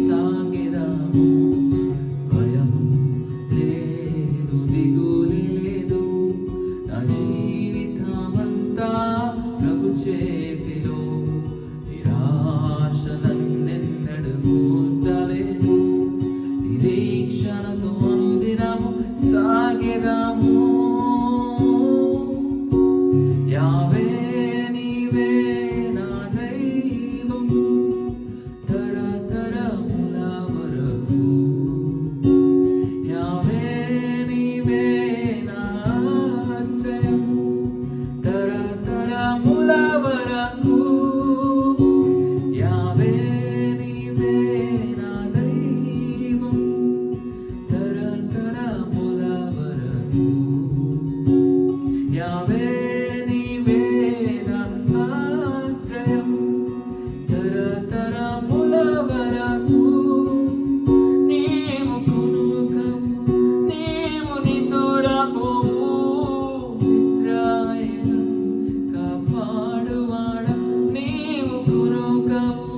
సాగెదాము. భయము లేదు, దిగులే లేదు, నా జీవితమంతా ప్రభు చేతిలో. నిరాశ నన్నెన్నడు ముట్టలేదు, నిరీక్షణతో అనుదినము సాగెదాము. యావే నీవే నా దైవం, తరతరముల వరకు. యావే నీవే నా ఆశ్రయం, తరతరముల వరకు. యావే నీవే నా దైవం, తరతరముల వరకు. యావే నీవే నా ఆశ్రయం, తరతరముల వరకు. నీవు కునుకవు, నీవు నిదురపోవు, ఇశ్రాయేలు కాపాడువాడా. నీవు కునుకవు,